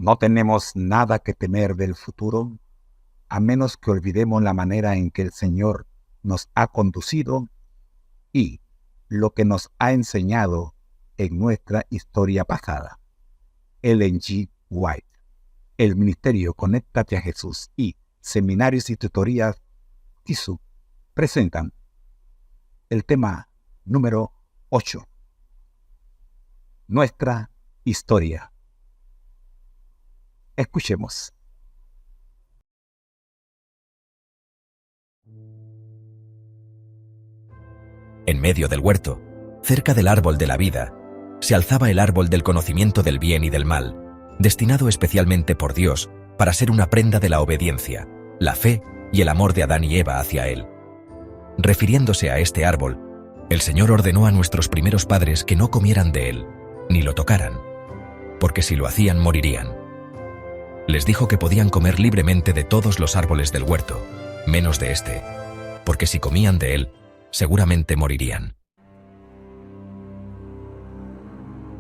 No tenemos nada que temer del futuro, a menos que olvidemos la manera en que el Señor nos ha conducido y lo que nos ha enseñado en nuestra historia pasada. Ellen G. White, el Ministerio Conéctate a Jesús y Seminarios y Tutorías TISU presentan el tema número 8. Nuestra historia. Escuchemos. En medio del huerto, cerca del árbol de la vida, se alzaba el árbol del conocimiento del bien y del mal, destinado especialmente por Dios para ser una prenda de la obediencia, la fe y el amor de Adán y Eva hacia Él. Refiriéndose a este árbol, el Señor ordenó a nuestros primeros padres que no comieran de él, ni lo tocaran, porque si lo hacían morirían. Les dijo que podían comer libremente de todos los árboles del huerto, menos de este, porque si comían de él, seguramente morirían.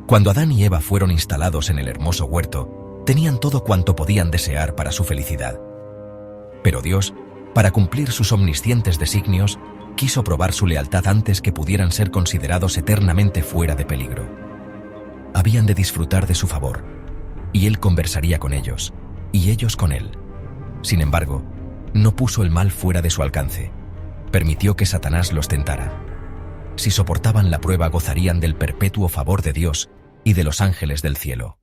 Cuando Adán y Eva fueron instalados en el hermoso huerto, tenían todo cuanto podían desear para su felicidad. Pero Dios, para cumplir sus omniscientes designios, quiso probar su lealtad antes que pudieran ser considerados eternamente fuera de peligro. Habían de disfrutar de su favor, y Él conversaría con ellos, y ellos con Él. Sin embargo, no puso el mal fuera de su alcance. Permitió que Satanás los tentara. Si soportaban la prueba, gozarían del perpetuo favor de Dios y de los ángeles del cielo.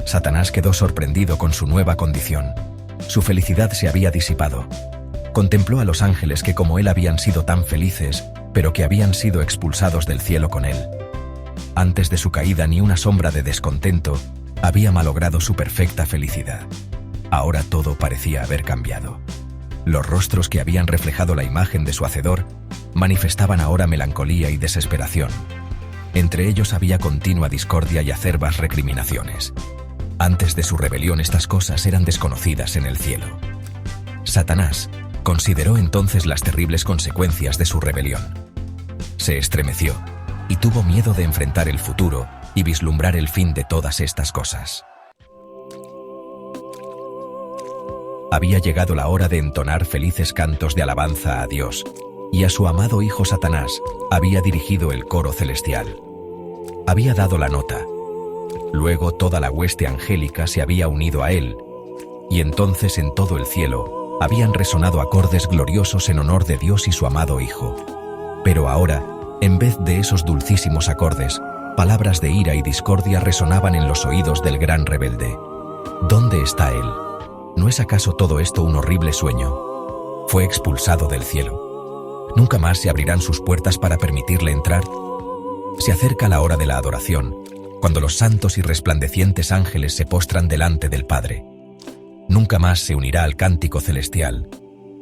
Satanás quedó sorprendido con su nueva condición. Su felicidad se había disipado. Contempló a los ángeles que como él habían sido tan felices, pero que habían sido expulsados del cielo con él. Antes de su caída, ni una sombra de descontento había malogrado su perfecta felicidad. Ahora todo parecía haber cambiado. Los rostros que habían reflejado la imagen de su Hacedor manifestaban ahora melancolía y desesperación. Entre ellos había continua discordia y acerbas recriminaciones. Antes de su rebelión, estas cosas eran desconocidas en el cielo. Satanás consideró entonces las terribles consecuencias de su rebelión. Se estremeció y tuvo miedo de enfrentar el futuro y vislumbrar el fin de todas estas cosas. Había llegado la hora de entonar felices cantos de alabanza a Dios, y a su amado hijo Satanás había dirigido el coro celestial. Había dado la nota. Luego toda la hueste angélica se había unido a él, y entonces en todo el cielo habían resonado acordes gloriosos en honor de Dios y su amado Hijo. Pero ahora, en vez de esos dulcísimos acordes, palabras de ira y discordia resonaban en los oídos del gran rebelde. ¿Dónde está él? ¿No es acaso todo esto un horrible sueño? Fue expulsado del cielo. ¿Nunca más se abrirán sus puertas para permitirle entrar? Se acerca la hora de la adoración, cuando los santos y resplandecientes ángeles se postran delante del Padre. Nunca más se unirá al cántico celestial.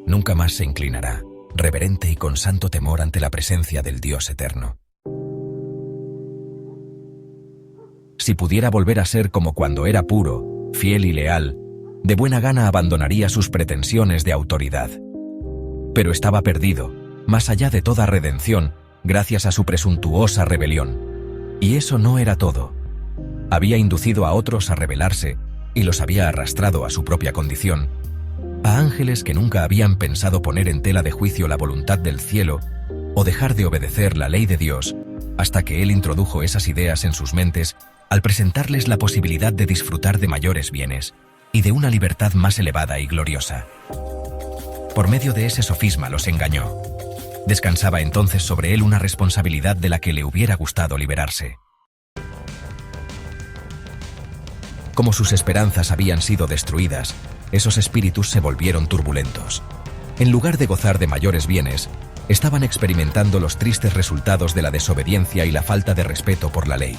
Nunca más se inclinará, reverente y con santo temor ante la presencia del Dios eterno. Si pudiera volver a ser como cuando era puro, fiel y leal, de buena gana abandonaría sus pretensiones de autoridad. Pero estaba perdido, más allá de toda redención, gracias a su presuntuosa rebelión. Y eso no era todo. Había inducido a otros a rebelarse y los había arrastrado a su propia condición, a ángeles que nunca habían pensado poner en tela de juicio la voluntad del cielo o dejar de obedecer la ley de Dios, hasta que Él introdujo esas ideas en sus mentes al presentarles la posibilidad de disfrutar de mayores bienes y de una libertad más elevada y gloriosa. Por medio de ese sofisma los engañó. Descansaba entonces sobre él una responsabilidad de la que le hubiera gustado liberarse. Como sus esperanzas habían sido destruidas, esos espíritus se volvieron turbulentos. En lugar de gozar de mayores bienes, estaban experimentando los tristes resultados de la desobediencia y la falta de respeto por la ley.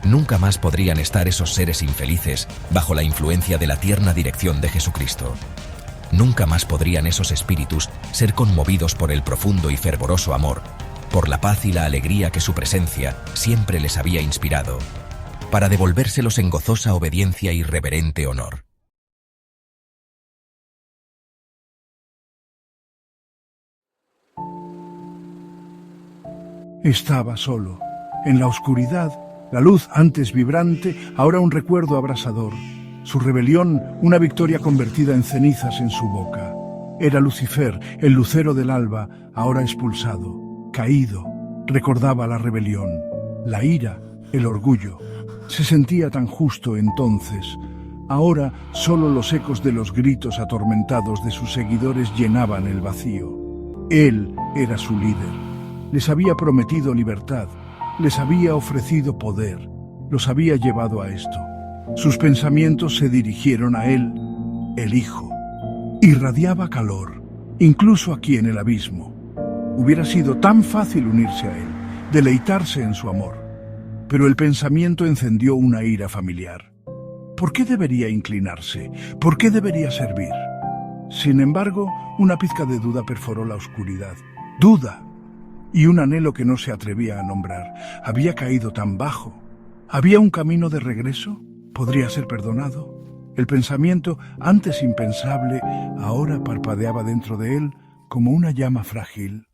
Nunca más podrían estar esos seres infelices bajo la influencia de la tierna dirección de Jesucristo. Nunca más podrían esos espíritus ser conmovidos por el profundo y fervoroso amor, por la paz y la alegría que su presencia siempre les había inspirado, para devolvérselos en gozosa obediencia y reverente honor. Estaba solo, en la oscuridad, La luz, antes vibrante, ahora un recuerdo abrasador. Su rebelión, una victoria convertida en cenizas en su boca. Era Lucifer, el lucero del alba, ahora expulsado, caído. Recordaba la rebelión, la ira, el orgullo. Se sentía tan justo entonces. Ahora solo los ecos de los gritos atormentados de sus seguidores llenaban el vacío. Él era su líder. Les había prometido libertad, les había ofrecido poder, los había llevado a esto. Sus pensamientos se dirigieron a él, el Hijo. Irradiaba calor, incluso aquí en el abismo. Hubiera sido tan fácil unirse a él, deleitarse en su amor. Pero el pensamiento encendió una ira familiar. ¿Por qué debería inclinarse? ¿Por qué debería servir? Sin embargo, una pizca de duda perforó la oscuridad. Duda. Y un anhelo que no se atrevía a nombrar. Había caído tan bajo. ¿Había un camino de regreso? ¿Podría ser perdonado? El pensamiento, antes impensable, ahora parpadeaba dentro de él como una llama frágil.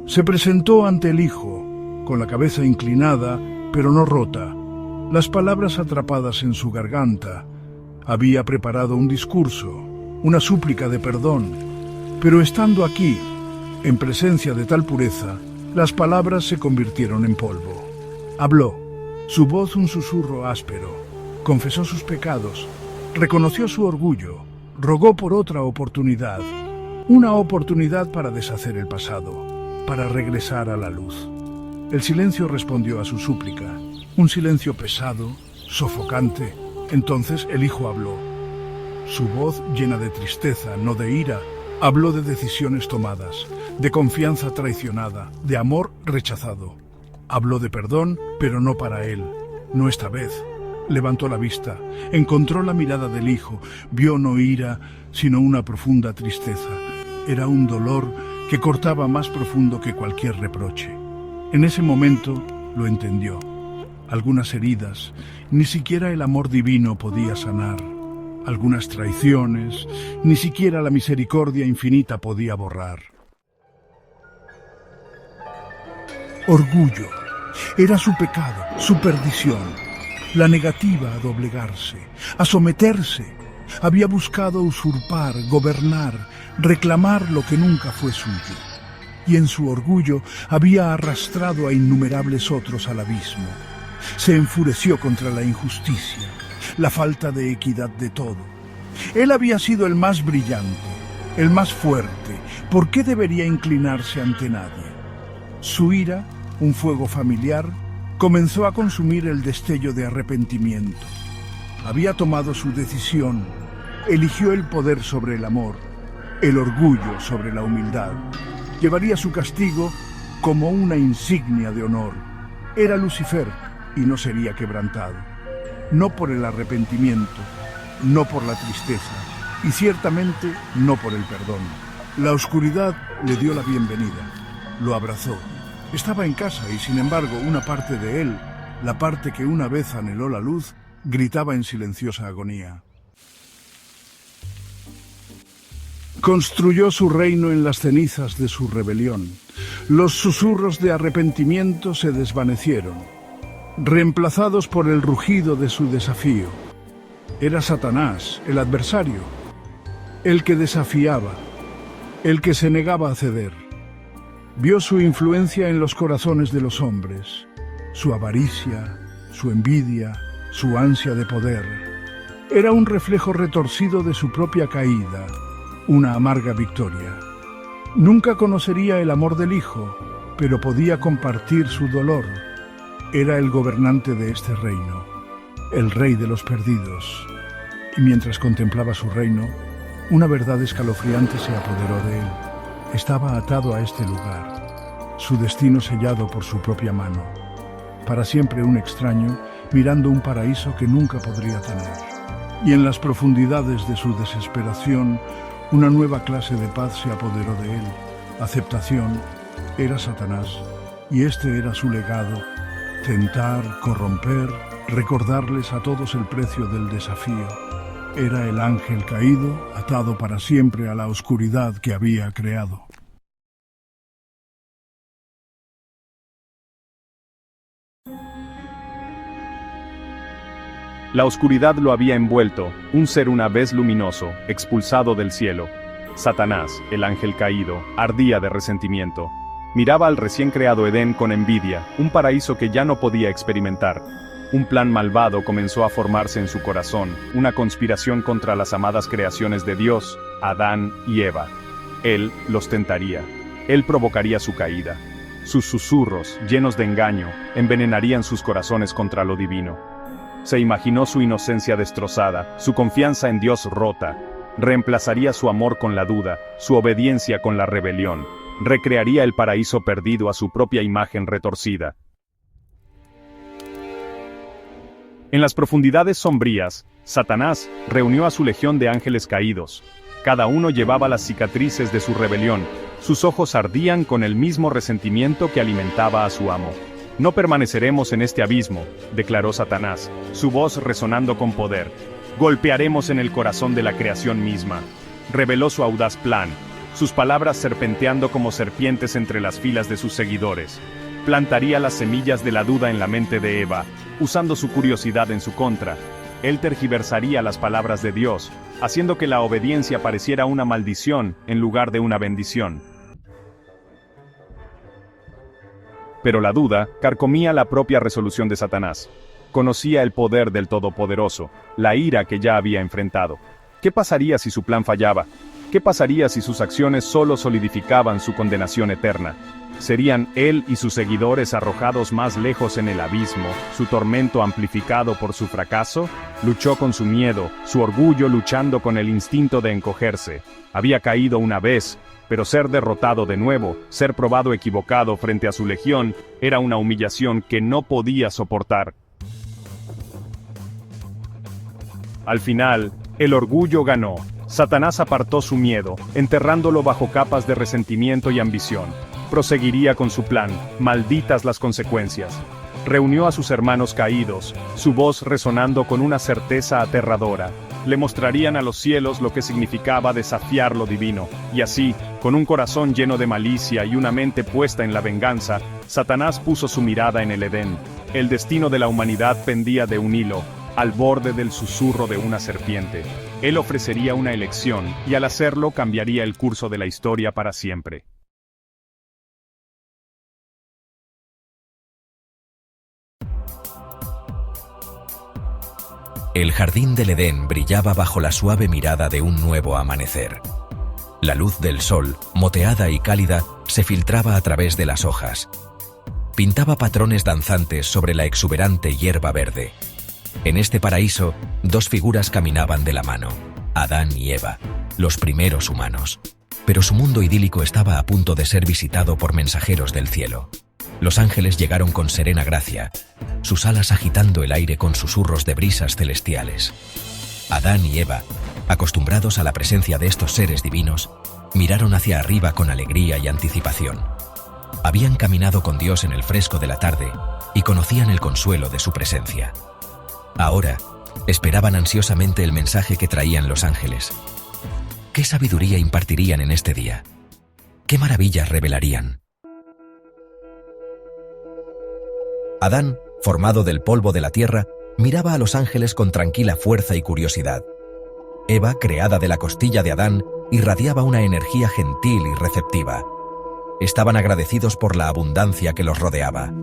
Se presentó ante el Hijo, con la cabeza inclinada, pero no rota, las palabras atrapadas en su garganta. Había preparado un discurso, una súplica de perdón, pero estando aquí, en presencia de tal pureza, las palabras se convirtieron en polvo. Habló, su voz un susurro áspero, confesó sus pecados, reconoció su orgullo, rogó por otra oportunidad, una oportunidad para deshacer el pasado, para regresar a la luz. El silencio respondió a su súplica, un silencio pesado, sofocante. Entonces el Hijo habló. Su voz, llena de tristeza, no de ira, habló de decisiones tomadas, de confianza traicionada, de amor rechazado. Habló de perdón, pero no para él, no esta vez. Levantó la vista, encontró la mirada del Hijo, vio no ira, sino una profunda tristeza. Era un dolor que cortaba más profundo que cualquier reproche. En ese momento lo entendió. Algunas heridas, ni siquiera el amor divino podía sanar. Algunas traiciones, ni siquiera la misericordia infinita podía borrar. Orgullo. Era su pecado, su perdición. La negativa a doblegarse, a someterse. Había buscado usurpar, gobernar, reclamar lo que nunca fue suyo. Y en su orgullo había arrastrado a innumerables otros al abismo. Se enfureció contra la injusticia, la falta de equidad de todo. Él había sido el más brillante, el más fuerte. ¿Por qué debería inclinarse ante nadie? Su ira, un fuego familiar, comenzó a consumir el destello de arrepentimiento. Había tomado su decisión, eligió el poder sobre el amor, el orgullo sobre la humildad. Llevaría su castigo como una insignia de honor. Era Lucifer y no sería quebrantado. No por el arrepentimiento, no por la tristeza y ciertamente no por el perdón. La oscuridad le dio la bienvenida, lo abrazó. Estaba en casa y sin embargo una parte de él, la parte que una vez anheló la luz, gritaba en silenciosa agonía. Construyó su reino en las cenizas de su rebelión. Los susurros de arrepentimiento se desvanecieron, reemplazados por el rugido de su desafío. Era Satanás, el adversario, el que desafiaba, el que se negaba a ceder. Vio su influencia en los corazones de los hombres, su avaricia, su envidia, su ansia de poder. Era un reflejo retorcido de su propia caída, una amarga victoria. Nunca conocería el amor del Hijo, pero podía compartir su dolor. Era el gobernante de este reino, el rey de los perdidos. Y mientras contemplaba su reino, una verdad escalofriante se apoderó de él. Estaba atado a este lugar, su destino sellado por su propia mano. Para siempre un extraño, mirando un paraíso que nunca podría tener. Y en las profundidades de su desesperación, una nueva clase de paz se apoderó de él. Aceptación. Era Satanás, y este era su legado. Tentar, corromper, recordarles a todos el precio del desafío. Era el ángel caído, atado para siempre a la oscuridad que había creado. La oscuridad lo había envuelto, un ser una vez luminoso, expulsado del cielo. Satanás, el ángel caído, ardía de resentimiento. Miraba al recién creado Edén con envidia, un paraíso que ya no podía experimentar. Un plan malvado comenzó a formarse en su corazón, una conspiración contra las amadas creaciones de Dios, Adán y Eva. Él los tentaría. Él provocaría su caída. Sus susurros, llenos de engaño, envenenarían sus corazones contra lo divino. Se imaginó su inocencia destrozada, su confianza en Dios rota. Reemplazaría su amor con la duda, su obediencia con la rebelión. Recrearía el paraíso perdido a su propia imagen retorcida. En las profundidades sombrías, Satanás reunió a su legión de ángeles caídos. Cada uno llevaba las cicatrices de su rebelión. Sus ojos ardían con el mismo resentimiento que alimentaba a su amo. No permaneceremos en este abismo, declaró Satanás, su voz resonando con poder. Golpearemos en el corazón de la creación misma. Reveló su audaz plan, sus palabras serpenteando como serpientes entre las filas de sus seguidores. Plantaría las semillas de la duda en la mente de Eva, usando su curiosidad en su contra. Él tergiversaría las palabras de Dios, haciendo que la obediencia pareciera una maldición en lugar de una bendición. Pero la duda carcomía la propia resolución de Satanás. Conocía el poder del Todopoderoso, la ira que ya había enfrentado. ¿Qué pasaría si su plan fallaba? ¿Qué pasaría si sus acciones solo solidificaban su condenación eterna? ¿Serían él y sus seguidores arrojados más lejos en el abismo, su tormento amplificado por su fracaso? Luchó con su miedo, su orgullo luchando con el instinto de encogerse. Había caído una vez, pero ser derrotado de nuevo, ser probado equivocado frente a su legión, era una humillación que no podía soportar. Al final, el orgullo ganó. Satanás apartó su miedo, enterrándolo bajo capas de resentimiento y ambición. Proseguiría con su plan, malditas las consecuencias. Reunió a sus hermanos caídos, su voz resonando con una certeza aterradora. Le mostrarían a los cielos lo que significaba desafiar lo divino, y así, con un corazón lleno de malicia y una mente puesta en la venganza, Satanás puso su mirada en el Edén. El destino de la humanidad pendía de un hilo, al borde del susurro de una serpiente. Él ofrecería una elección, y al hacerlo cambiaría el curso de la historia para siempre. El jardín del Edén brillaba bajo la suave mirada de un nuevo amanecer. La luz del sol, moteada y cálida, se filtraba a través de las hojas. Pintaba patrones danzantes sobre la exuberante hierba verde. En este paraíso, dos figuras caminaban de la mano, Adán y Eva, los primeros humanos. Pero su mundo idílico estaba a punto de ser visitado por mensajeros del cielo. Los ángeles llegaron con serena gracia, sus alas agitando el aire con susurros de brisas celestiales. Adán y Eva, acostumbrados a la presencia de estos seres divinos, miraron hacia arriba con alegría y anticipación. Habían caminado con Dios en el fresco de la tarde y conocían el consuelo de su presencia. Ahora, esperaban ansiosamente el mensaje que traían los ángeles. ¿Qué sabiduría impartirían en este día? ¿Qué maravillas revelarían? Adán, formado del polvo de la tierra, miraba a los ángeles con tranquila fuerza y curiosidad. Eva, creada de la costilla de Adán, irradiaba una energía gentil y receptiva. Estaban agradecidos por la abundancia que los rodeaba.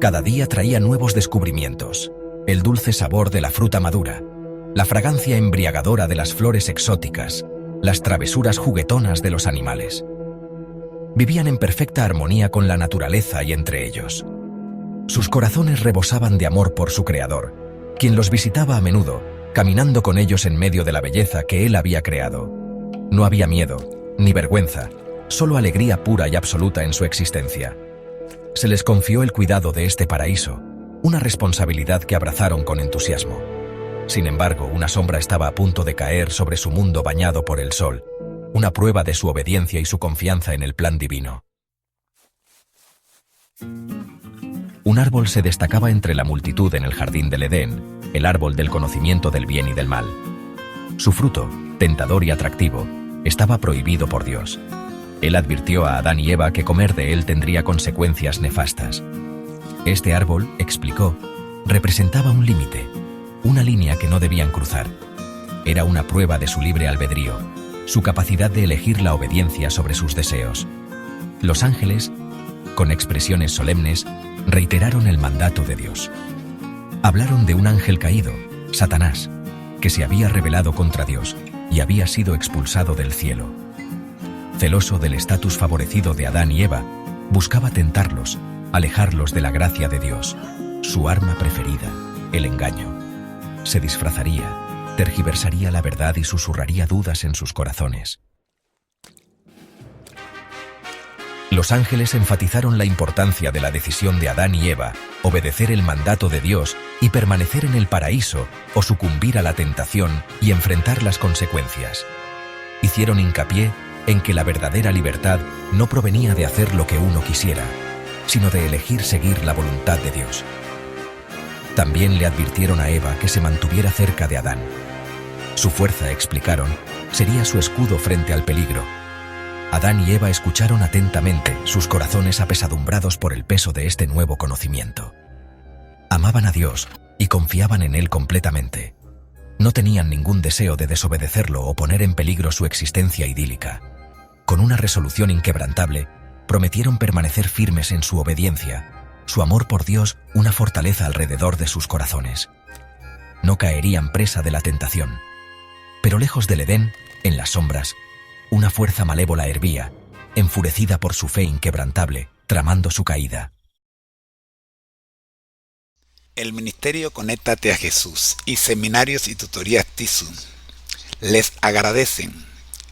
Cada día traía nuevos descubrimientos. El dulce sabor de la fruta madura, la fragancia embriagadora de las flores exóticas, las travesuras juguetonas de los animales. Vivían en perfecta armonía con la naturaleza y entre ellos. Sus corazones rebosaban de amor por su Creador, quien los visitaba a menudo, caminando con ellos en medio de la belleza que Él había creado. No había miedo, ni vergüenza, solo alegría pura y absoluta en su existencia. Se les confió el cuidado de este paraíso, una responsabilidad que abrazaron con entusiasmo. Sin embargo, una sombra estaba a punto de caer sobre su mundo bañado por el sol, una prueba de su obediencia y su confianza en el plan divino. Un árbol se destacaba entre la multitud en el jardín del Edén, el árbol del conocimiento del bien y del mal. Su fruto, tentador y atractivo, estaba prohibido por Dios. Él advirtió a Adán y Eva que comer de él tendría consecuencias nefastas. Este árbol, explicó, representaba un límite, una línea que no debían cruzar. Era una prueba de su libre albedrío, su capacidad de elegir la obediencia sobre sus deseos. Los ángeles, con expresiones solemnes, reiteraron el mandato de Dios. Hablaron de un ángel caído, Satanás, que se había rebelado contra Dios y había sido expulsado del cielo. Celoso del estatus favorecido de Adán y Eva, buscaba tentarlos, alejarlos de la gracia de Dios, su arma preferida, el engaño. Se disfrazaría, tergiversaría la verdad y susurraría dudas en sus corazones. Los ángeles enfatizaron la importancia de la decisión de Adán y Eva, obedecer el mandato de Dios y permanecer en el paraíso o sucumbir a la tentación y enfrentar las consecuencias. Hicieron hincapié en que la verdadera libertad no provenía de hacer lo que uno quisiera, sino de elegir seguir la voluntad de Dios. También le advirtieron a Eva que se mantuviera cerca de Adán. Su fuerza, explicaron, sería su escudo frente al peligro. Adán y Eva escucharon atentamente, sus corazones apesadumbrados por el peso de este nuevo conocimiento. Amaban a Dios y confiaban en Él completamente. No tenían ningún deseo de desobedecerlo o poner en peligro su existencia idílica. Con una resolución inquebrantable, prometieron permanecer firmes en su obediencia, su amor por Dios una fortaleza alrededor de sus corazones. No caerían presa de la tentación. Pero lejos del Edén, en las sombras, una fuerza malévola hervía, enfurecida por su fe inquebrantable, tramando su caída. El Ministerio Conéctate a Jesús y Seminarios y Tutorías TISU les agradecen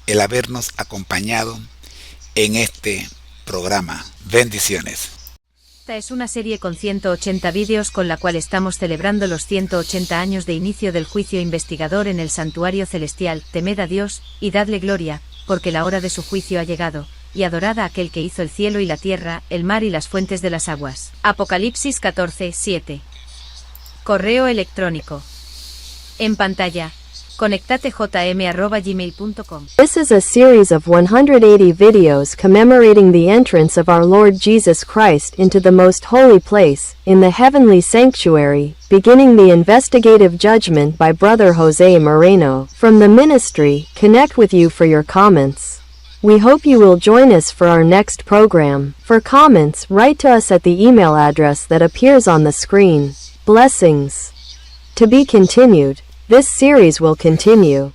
el habernos acompañado en este programa. Bendiciones. Esta es una serie con 180 vídeos con la cual estamos celebrando los 180 años de inicio del juicio investigador en el santuario celestial. Temed a Dios, y dadle gloria, porque la hora de su juicio ha llegado, y adorad a aquel que hizo el cielo y la tierra, el mar y las fuentes de las aguas. Apocalipsis 14:7. Correo electrónico. En pantalla. conectatejm@gmail.com. This is a series of 180 videos commemorating the entrance of our Lord Jesus Christ into the most holy place, in the heavenly sanctuary, beginning the investigative judgment by Brother Jose Moreno. From the ministry, connect with you for your comments. We hope you will join us for our next program. For comments, write to us at the email address that appears on the screen. Blessings. To be continued. This series will continue.